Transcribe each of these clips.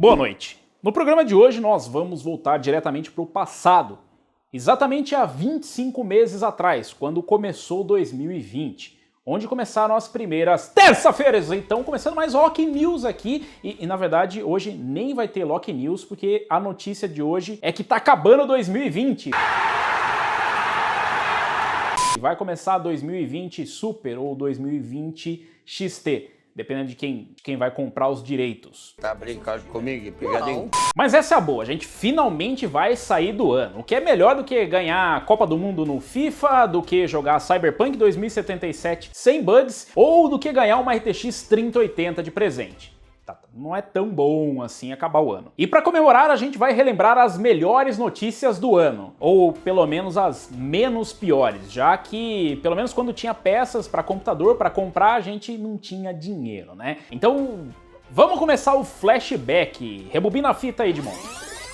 Boa noite. No programa de hoje nós vamos voltar diretamente para o passado, exatamente há 25 meses atrás, quando começou 2020, onde começaram as primeiras terça-feiras. Então, começando mais Loki News aqui, e na verdade hoje nem vai ter Loki News, porque a notícia de hoje é que tá acabando 2020. Vai começar 2020 Super ou 2020 XT. Dependendo de quem vai comprar os direitos. Tá brincando comigo, pegadinho? Mas essa é a boa, a gente finalmente vai sair do ano. O que é melhor do que ganhar a Copa do Mundo no FIFA, do que jogar Cyberpunk 2077 sem bugs, ou do que ganhar uma RTX 3080 de presente. Não é tão bom assim acabar o ano. E para comemorar, a gente vai relembrar as melhores notícias do ano, ou pelo menos as menos piores, já que pelo menos quando tinha peças para computador para comprar, a gente não tinha dinheiro, né? Então, vamos começar o flashback. Rebobina a fita aí, Edmond.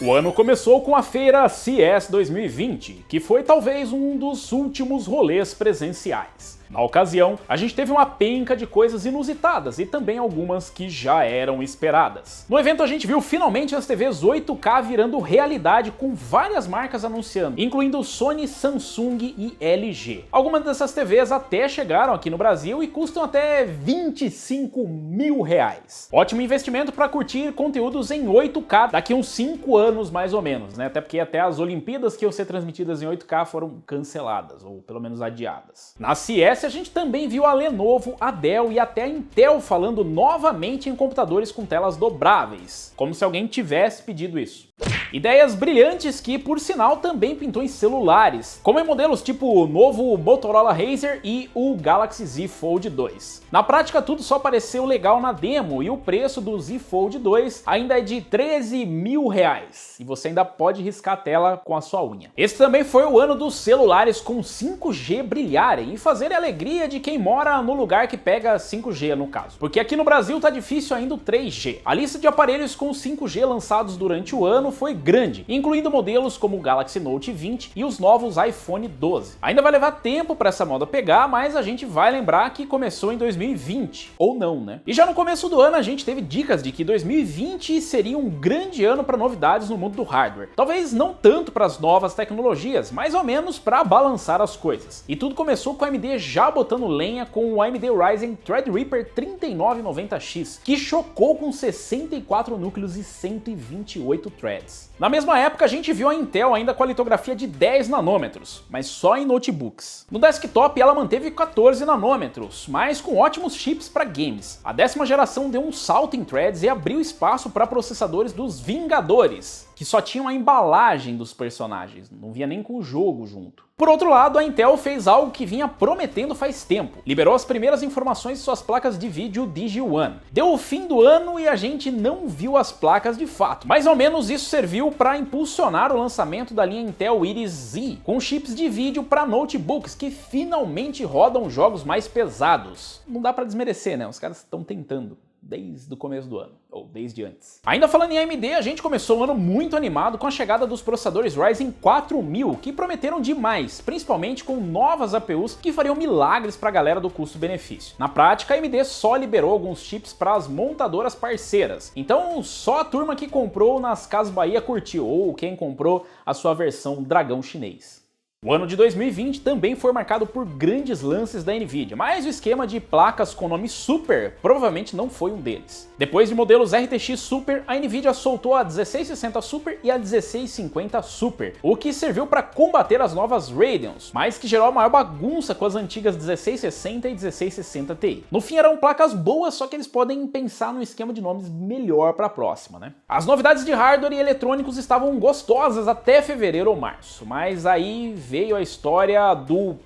O ano começou com a feira CES 2020, que foi talvez um dos últimos rolês presenciais. Na ocasião, a gente teve uma penca de coisas inusitadas e também algumas que já eram esperadas. No evento a gente viu finalmente as TVs 8K virando realidade, com várias marcas anunciando, incluindo Sony, Samsung e LG. Algumas dessas TVs até chegaram aqui no Brasil e custam até 25 mil reais. Ótimo investimento para curtir conteúdos em 8K daqui uns 5 anos mais ou menos, né? Até porque até as Olimpíadas que iam ser transmitidas em 8K foram canceladas, ou pelo menos adiadas. Na CES a gente também viu a Lenovo, a Dell e até a Intel falando novamente em computadores com telas dobráveis, como se alguém tivesse pedido isso. Ideias brilhantes que, por sinal, também pintou em celulares, como em modelos tipo o novo Motorola Razr e o Galaxy Z Fold 2. Na prática, tudo só pareceu legal na demo e o preço do Z Fold 2 ainda é de 13 mil reais. E você ainda pode riscar a tela com a sua unha. Esse também foi o ano dos celulares com 5G brilharem e fazerem a alegria de quem mora no lugar que pega 5G, no caso. Porque aqui no Brasil tá difícil ainda o 3G. A lista de aparelhos com 5G lançados durante o ano foi grande, incluindo modelos como o Galaxy Note 20 e os novos iPhone 12. Ainda vai levar tempo para essa moda pegar, mas a gente vai lembrar que começou em 2020, ou não, né? E já no começo do ano a gente teve dicas de que 2020 seria um grande ano para novidades no mundo do hardware. Talvez não tanto para as novas tecnologias, mais ou menos para balançar as coisas. E tudo começou com a AMD já botando lenha com o AMD Ryzen Threadripper 3990X, que chocou com 64 núcleos e 128 threads. Na mesma época a gente viu a Intel ainda com a litografia de 10 nanômetros, mas só em notebooks. No desktop ela manteve 14 nanômetros, mas com ótimos chips para games. A 10ª geração deu um salto em threads e abriu espaço para processadores dos Vingadores, que só tinham a embalagem dos personagens, não via nem com o jogo junto. Por outro lado, a Intel fez algo que vinha prometendo faz tempo. Liberou as primeiras informações de suas placas de vídeo Digi-1. Deu o fim do ano e a gente não viu as placas de fato. Mais ou menos isso serviu para impulsionar o lançamento da linha Intel Iris Z, com chips de vídeo para notebooks que finalmente rodam jogos mais pesados. Não dá para desmerecer, né? Os caras estão tentando. Desde o começo do ano, ou desde antes. Ainda falando em AMD, a gente começou o ano muito animado com a chegada dos processadores Ryzen 4000, que prometeram demais, principalmente com novas APUs que fariam milagres para a galera do custo-benefício. Na prática, a AMD só liberou alguns chips para as montadoras parceiras, então só a turma que comprou nas Casas Bahia curtiu, ou quem comprou a sua versão dragão chinês. O ano de 2020 também foi marcado por grandes lances da Nvidia, mas o esquema de placas com nome Super provavelmente não foi um deles. Depois de modelos RTX Super, a Nvidia soltou a 1660 Super e a 1650 Super, o que serviu para combater as novas Radeons, mas que gerou a maior bagunça com as antigas 1660 e 1660 Ti. No fim eram placas boas, só que eles podem pensar num esquema de nomes melhor para a próxima, né? As novidades de hardware e eletrônicos estavam gostosas até fevereiro ou março, mas aí veio a história do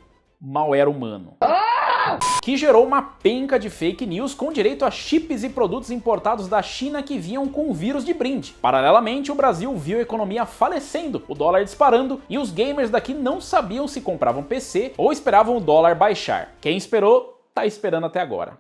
malware humano, que gerou uma penca de fake news com direito a chips e produtos importados da China que vinham com vírus de brinde. Paralelamente, o Brasil viu a economia falecendo, o dólar disparando e os gamers daqui não sabiam se compravam PC ou esperavam o dólar baixar. Quem esperou, tá esperando até agora.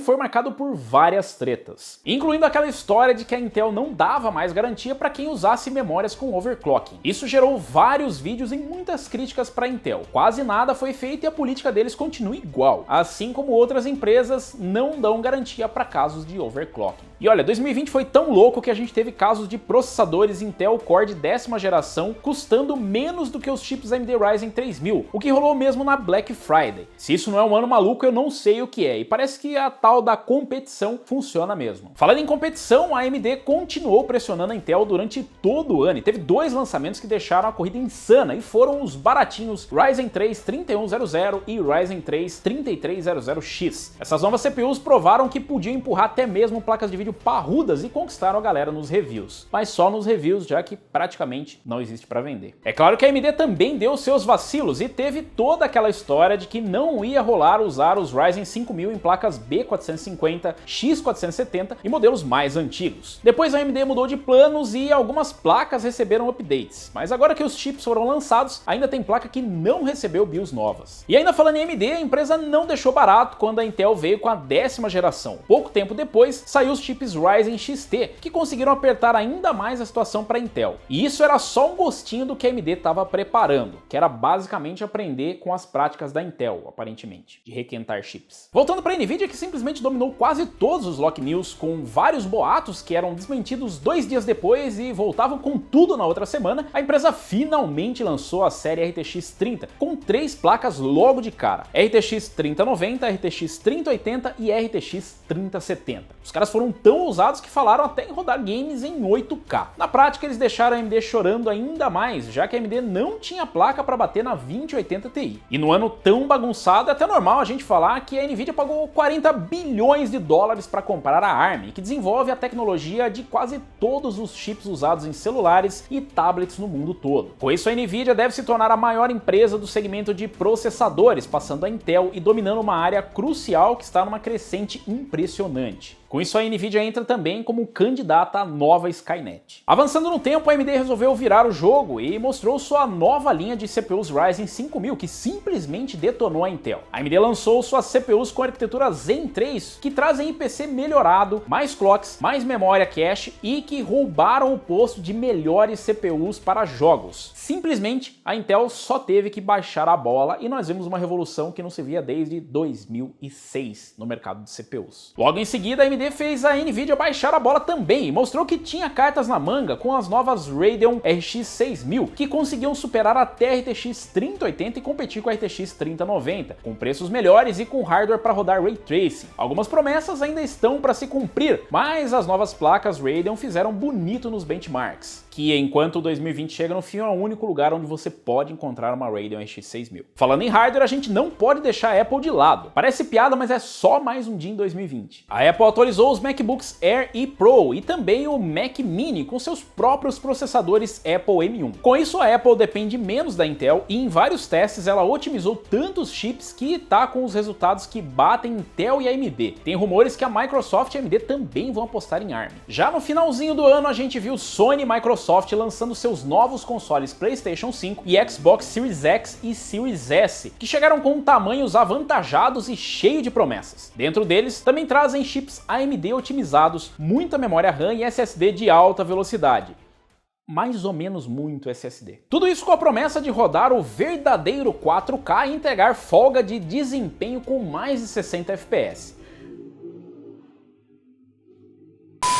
Foi marcado por várias tretas, incluindo aquela história de que a Intel não dava mais garantia para quem usasse memórias com overclocking. Isso gerou vários vídeos e muitas críticas para a Intel. Quase nada foi feito e a política deles continua igual, assim como outras empresas não dão garantia para casos de overclocking. E olha, 2020 foi tão louco que a gente teve casos de processadores Intel Core de 10ª geração custando menos do que os chips AMD Ryzen 3000, o que rolou mesmo na Black Friday. Se isso não é um ano maluco, eu não sei o que é, e parece que a tal da competição funciona mesmo. Falando em competição, a AMD continuou pressionando a Intel durante todo o ano e teve 2 lançamentos que deixaram a corrida insana e foram os baratinhos Ryzen 3 3100 e Ryzen 3 3300X. Essas novas CPUs provaram que podiam empurrar até mesmo placas de vídeo parrudas e conquistaram a galera nos reviews. Mas só nos reviews, já que praticamente não existe para vender. É claro que a AMD também deu seus vacilos e teve toda aquela história de que não ia rolar usar os Ryzen 5000 em placas B450, X470 e modelos mais antigos. Depois a AMD mudou de planos e algumas placas receberam updates, mas agora que os chips foram lançados, ainda tem placa que não recebeu BIOS novas. E ainda falando em AMD, a empresa não deixou barato quando a Intel veio com a 10ª geração. Pouco tempo depois, saiu os chips Ryzen XT, que conseguiram apertar ainda mais a situação para a Intel. E isso era só um gostinho do que a AMD estava preparando, que era basicamente aprender com as práticas da Intel, aparentemente, de requentar chips. Voltando para a Nvidia, que simplesmente dominou quase todos os Lock News, com vários boatos que eram desmentidos 2 dias depois e voltavam com tudo na outra semana, a empresa finalmente lançou a série RTX 30, com 3 placas logo de cara: RTX 3090, RTX 3080 e RTX 3070. Os caras foram tão ousados que falaram até em rodar games em 8K. Na prática, eles deixaram a AMD chorando ainda mais, já que a AMD não tinha placa para bater na 2080 Ti. E no ano tão bagunçado, é até normal a gente falar que a Nvidia pagou 40 bilhões de dólares para comprar a ARM, que desenvolve a tecnologia de quase todos os chips usados em celulares e tablets no mundo todo. Com isso, a Nvidia deve se tornar a maior empresa do segmento de processadores, passando a Intel e dominando uma área crucial que está numa crescente impressionante. Com isso, a Nvidia entra também como candidata à nova Skynet. Avançando no tempo, a AMD resolveu virar o jogo e mostrou sua nova linha de CPUs Ryzen 5000, que simplesmente detonou a Intel. A AMD lançou suas CPUs com arquitetura Zen 3, que trazem IPC melhorado, mais clocks, mais memória cache e que roubaram o posto de melhores CPUs para jogos. Simplesmente, a Intel só teve que baixar a bola e nós vimos uma revolução que não se via desde 2006 no mercado de CPUs. Logo em seguida, a AMD fez a Nvidia baixar a bola também e mostrou que tinha cartas na manga com as novas Radeon RX 6000, que conseguiam superar até a RTX 3080 e competir com a RTX 3090, com preços melhores e com hardware para rodar Ray Tracing. Algumas promessas ainda estão para se cumprir, mas as novas placas Radeon fizeram bonito nos benchmarks, que enquanto o 2020 chega no fim é o único lugar onde você pode encontrar uma Radeon RX 6000. Falando em hardware, a gente não pode deixar a Apple de lado. Parece piada, mas é só mais um dia em 2020. A Apple atualizou os MacBooks Air e Pro e também o Mac Mini com seus próprios processadores Apple M1. Com isso, a Apple depende menos da Intel e em vários testes ela otimizou tantos chips que tá com os resultados que batem Intel e AMD. Tem rumores que a Microsoft e a AMD também vão apostar em ARM. Já no finalzinho do ano, a gente viu Sony e Microsoft lançando seus novos consoles PlayStation 5 e Xbox Series X e Series S, que chegaram com tamanhos avantajados e cheio de promessas. Dentro deles, também trazem chips AMD otimizados, muita memória RAM e SSD de alta velocidade. Mais ou menos muito SSD. Tudo isso com a promessa de rodar o verdadeiro 4K e entregar folga de desempenho com mais de 60 FPS.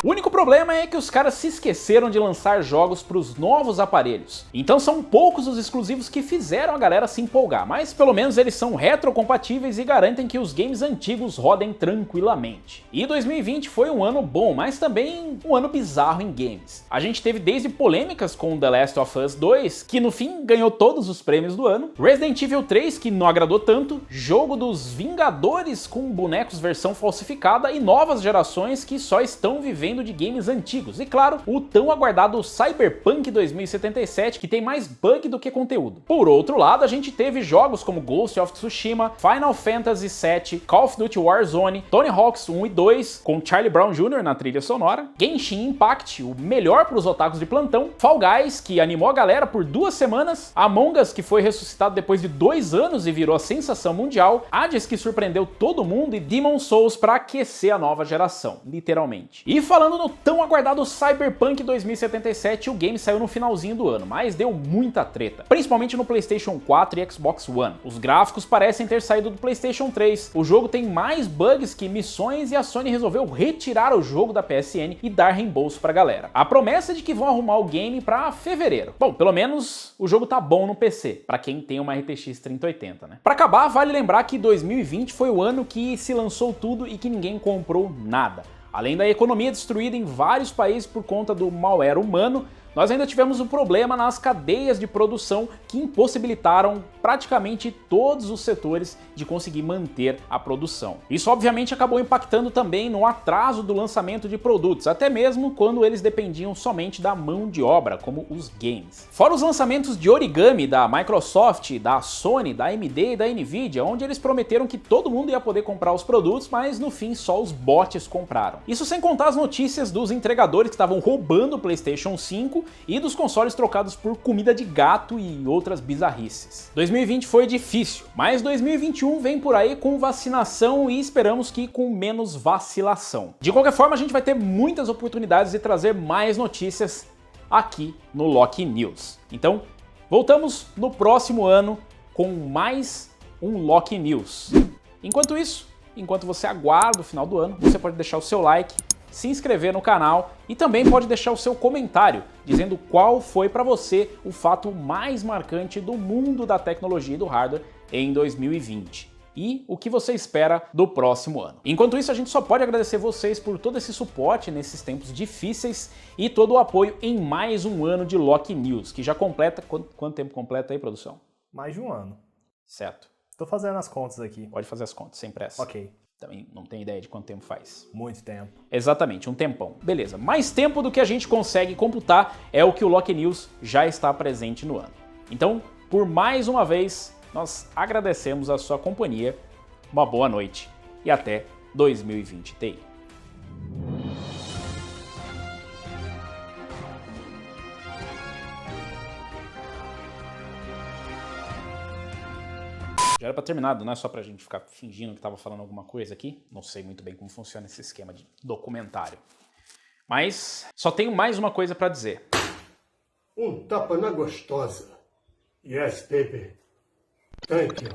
O único problema é que os caras se esqueceram de lançar jogos para os novos aparelhos. Então são poucos os exclusivos que fizeram a galera se empolgar, mas pelo menos eles são retrocompatíveis e garantem que os games antigos rodem tranquilamente. E 2020 foi um ano bom, mas também um ano bizarro em games. A gente teve desde polêmicas com The Last of Us 2, que no fim ganhou todos os prêmios do ano, Resident Evil 3, que não agradou tanto, jogo dos Vingadores com bonecos versão falsificada e novas gerações que só estão vivendo de games antigos. E claro, o tão aguardado Cyberpunk 2077, que tem mais bug do que conteúdo. Por outro lado, a gente teve jogos como Ghost of Tsushima, Final Fantasy VII, Call of Duty Warzone, Tony Hawk's 1 e 2, com Charlie Brown Jr. na trilha sonora, Genshin Impact, o melhor para os otakus de plantão, Fall Guys, que animou a galera por 2 semanas, Among Us, que foi ressuscitado depois de 2 anos e virou a sensação mundial, Hades, que surpreendeu todo mundo, e Demon's Souls para aquecer a nova geração, literalmente. E falando Falando no tão aguardado Cyberpunk 2077, o game saiu no finalzinho do ano, mas deu muita treta, principalmente no PlayStation 4 e Xbox One. Os gráficos parecem ter saído do PlayStation 3, o jogo tem mais bugs que missões e a Sony resolveu retirar o jogo da PSN e dar reembolso pra galera. A promessa é de que vão arrumar o game pra fevereiro. Bom, pelo menos o jogo tá bom no PC, pra quem tem uma RTX 3080, né? Pra acabar, vale lembrar que 2020 foi o ano que se lançou tudo e que ninguém comprou nada. Além da economia destruída em vários países por conta do malware humano, nós ainda tivemos um problema nas cadeias de produção que impossibilitaram praticamente todos os setores de conseguir manter a produção. Isso obviamente acabou impactando também no atraso do lançamento de produtos, até mesmo quando eles dependiam somente da mão de obra, como os games. Fora os lançamentos de Origami da Microsoft, da Sony, da AMD e da Nvidia, onde eles prometeram que todo mundo ia poder comprar os produtos, mas no fim só os bots compraram. Isso sem contar as notícias dos entregadores que estavam roubando o PlayStation 5 e dos consoles trocados por comida de gato e outras bizarrices. 2020 foi difícil, mas 2021 vem por aí com vacinação e esperamos que com menos vacilação. De qualquer forma, a gente vai ter muitas oportunidades de trazer mais notícias aqui no Loki News. Então, voltamos no próximo ano com mais um Loki News. Enquanto isso, enquanto você aguarda o final do ano, você pode deixar o seu like, se inscrever no canal e também pode deixar o seu comentário dizendo qual foi para você o fato mais marcante do mundo da tecnologia e do hardware em 2020 e o que você espera do próximo ano. Enquanto isso, a gente só pode agradecer vocês por todo esse suporte nesses tempos difíceis e todo o apoio em mais um ano de Loki News, que já completa... Quanto tempo completa aí, produção? Mais de um ano. Certo. Tô fazendo as contas aqui. Pode fazer as contas, sem pressa. Ok. Também não tem ideia de quanto tempo faz. Muito tempo. Exatamente, um tempão. Beleza, mais tempo do que a gente consegue computar é o que o Loki News já está presente no ano. Então, por mais uma vez, nós agradecemos a sua companhia, uma boa noite e até 2020 TI. Já era pra terminar, não é só pra gente ficar fingindo que tava falando alguma coisa aqui. Não sei muito bem como funciona esse esquema de documentário. Mas só tenho mais uma coisa pra dizer. Um tapa na gostosa. Yes, baby. Thank you.